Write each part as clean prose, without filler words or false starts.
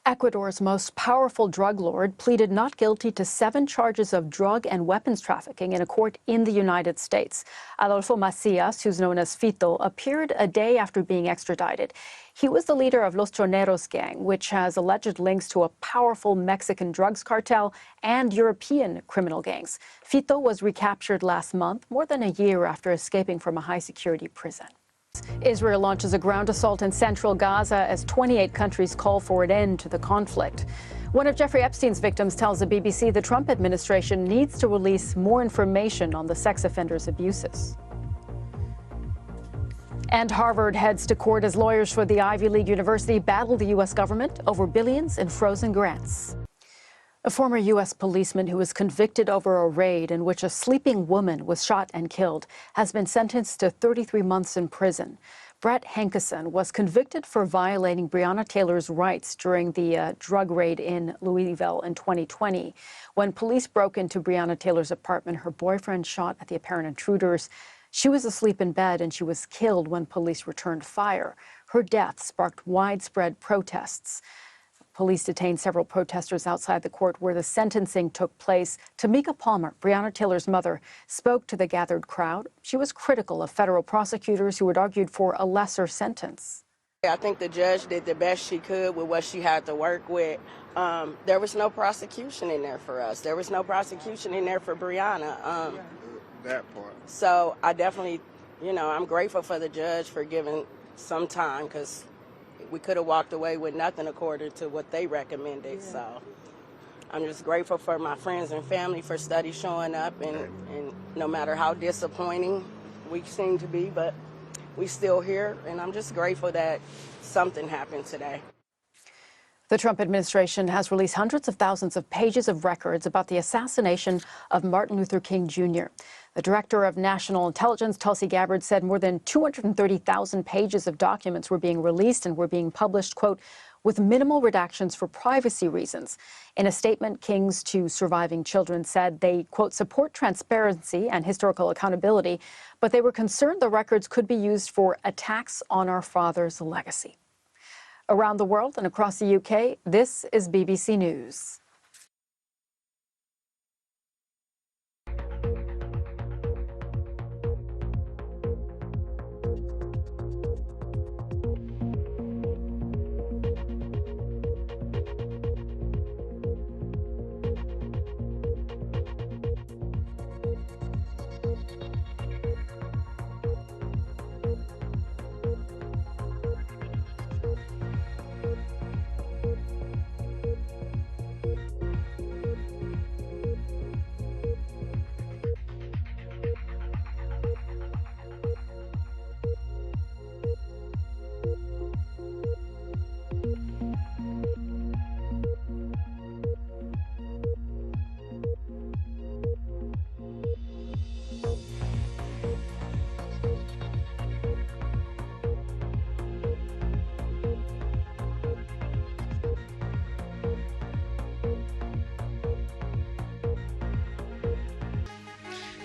Ecuador's most powerful drug lord pleaded not guilty to 7 charges of drug and weapons trafficking in a court in the United States. Adolfo Macias, who's known as Fito, appeared a day after being extradited. He was the leader of Los Choneros gang, which has alleged links to a powerful Mexican drugs cartel and European criminal gangs. Fito was recaptured last month, more than a year after escaping from a high-security prison. Israel launches a ground assault in central Gaza as 28 countries call for an end to the conflict. One of Jeffrey Epstein's victims tells the BBC the Trump administration needs to release more information on the sex offender's abuses. And Harvard heads to court as lawyers for the Ivy League university battle the U.S. government over billions in frozen grants. A former U.S. policeman who was convicted over a raid in which a sleeping woman was shot and killed has been sentenced to 33 months in prison. Brett Hankeson was convicted for violating Breonna Taylor's rights during the drug raid in Louisville in 2020. When police broke into Breonna Taylor's apartment, her boyfriend shot at the apparent intruders. She was asleep in bed and she was killed when police returned fire. Her death sparked widespread protests. Police detained several protesters outside the court where the sentencing took place. Tamika Palmer, Breonna Taylor's mother, spoke to the gathered crowd. She was critical of federal prosecutors who had argued for a lesser sentence. I think the judge did the best she could with what she had to work with. There was no prosecution in there for us. There was no prosecution in there for Breonna. That part. So I definitely, I'm grateful for the judge for giving some time, because we could have walked away with nothing according to what they recommended. Yeah. So I'm just grateful for my friends and family for study showing up, and no matter how disappointing we seem to be, but we still here, and I'm just grateful that something happened today. The Trump administration has released hundreds of thousands of pages of records about the assassination of Martin Luther King Jr. The director of national intelligence, Tulsi Gabbard, said more than 230,000 pages of documents were being released and were being published, quote, with minimal redactions for privacy reasons. In a statement, King's two surviving children said they, quote, support transparency and historical accountability, but they were concerned the records could be used for attacks on our father's legacy. Around the world and across the UK, this is BBC News.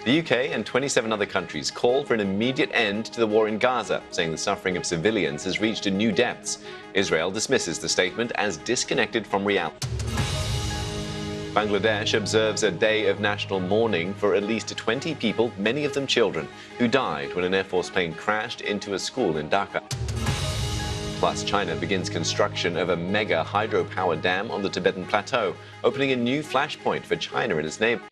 The UK and 27 other countries called for an immediate end to the war in Gaza, saying the suffering of civilians has reached new depths. Israel dismisses the statement as disconnected from reality. Bangladesh observes a day of national mourning for at least 20 people, many of them children, who died when an Air Force plane crashed into a school in Dhaka. Plus, China begins construction of a mega hydropower dam on the Tibetan plateau, opening a new flashpoint for China and its neighbors.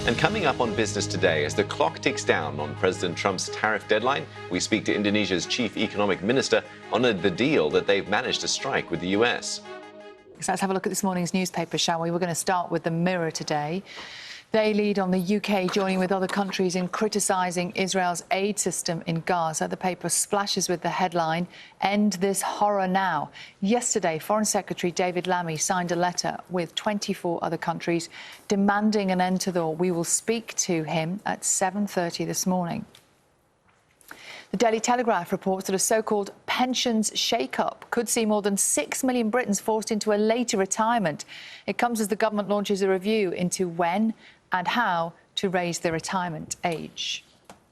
And coming up on Business Today, as the clock ticks down on President Trump's tariff deadline, we speak to Indonesia's chief economic minister on the deal that they've managed to strike with the US. So let's have a look at this morning's newspaper, shall we? We're going to start with the Mirror today. They lead on the UK joining with other countries in criticising Israel's aid system in Gaza. The paper splashes with the headline, "End this horror now." Yesterday, Foreign Secretary David Lammy signed a letter with 24 other countries demanding an end to the war. We will speak to him at 7:30 this morning. The Daily Telegraph reports that a so-called pensions shake-up could see more than 6 million Britons forced into a later retirement. It comes as the government launches a review into when and how to raise the retirement age.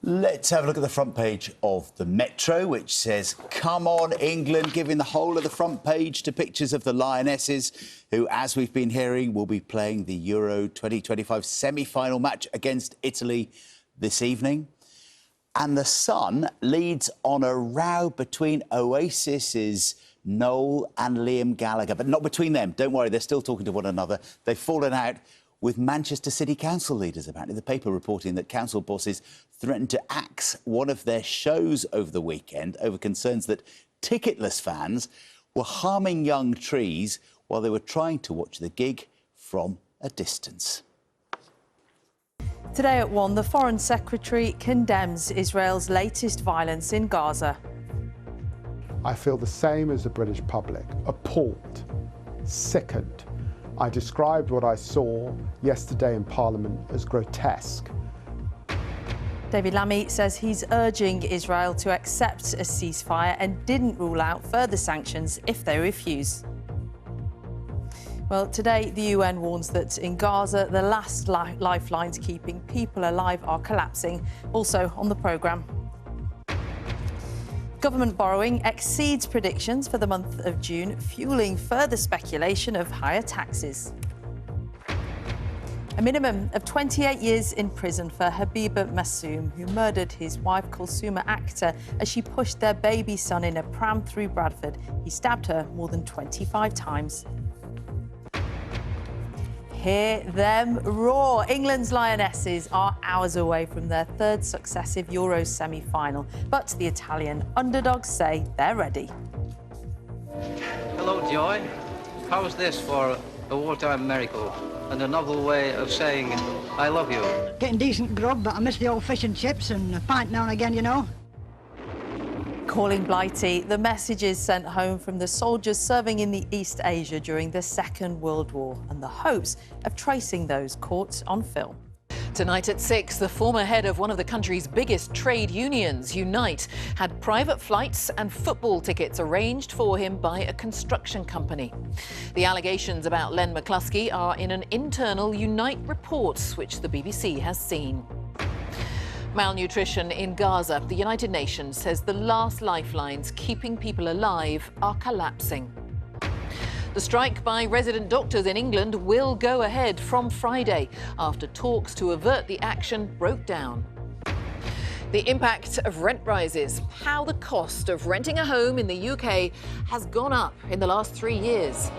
Let's have a look at the front page of the Metro, which says, "Come on, England," giving the whole of the front page to pictures of the Lionesses, who, as we've been hearing, will be playing the Euro 2025 semi-final match against Italy this evening. And The Sun leads on a row between Oasis's Noel and Liam Gallagher, but not between them. Don't worry, they're still talking to one another. They've fallen out with Manchester City Council leaders, apparently. The paper reporting that council bosses threatened to axe one of their shows over the weekend over concerns that ticketless fans were harming young trees while they were trying to watch the gig from a distance. Today at 1, the Foreign Secretary condemns Israel's latest violence in Gaza. I feel the same as the British public, appalled, sickened. I described what I saw yesterday in Parliament as grotesque. David Lammy says he's urging Israel to accept a ceasefire and didn't rule out further sanctions if they refuse. Well, today the UN warns that in Gaza, the last lifelines keeping people alive are collapsing. Also on the programme. Government borrowing exceeds predictions for the month of June, fuelling further speculation of higher taxes. A minimum of 28 years in prison for Habiba Massoum, who murdered his wife Kulsuma Akhtar as she pushed their baby son in a pram through Bradford. He stabbed her more than 25 times. Hear them roar. England's Lionesses are hours away from their third successive Euros semi-final, but the Italian underdogs say they're ready. Hello, Joy. How's this for a wartime miracle and a novel way of saying I love you? Getting decent grub, but I miss the old fish and chips and a pint now and again, you know. Calling Blighty, the messages sent home from the soldiers serving in the East Asia during the Second World War and the hopes of tracing those caught on film. Tonight at 6, the former head of one of the country's biggest trade unions, Unite, had private flights and football tickets arranged for him by a construction company. The allegations about Len McCluskey are in an internal Unite report, which the BBC has seen. Malnutrition in Gaza. The United Nations says the last lifelines keeping people alive are collapsing. The strike by resident doctors in England will go ahead from Friday after talks to avert the action broke down. The impact of rent rises, how the cost of renting a home in the UK has gone up in the last 3 years.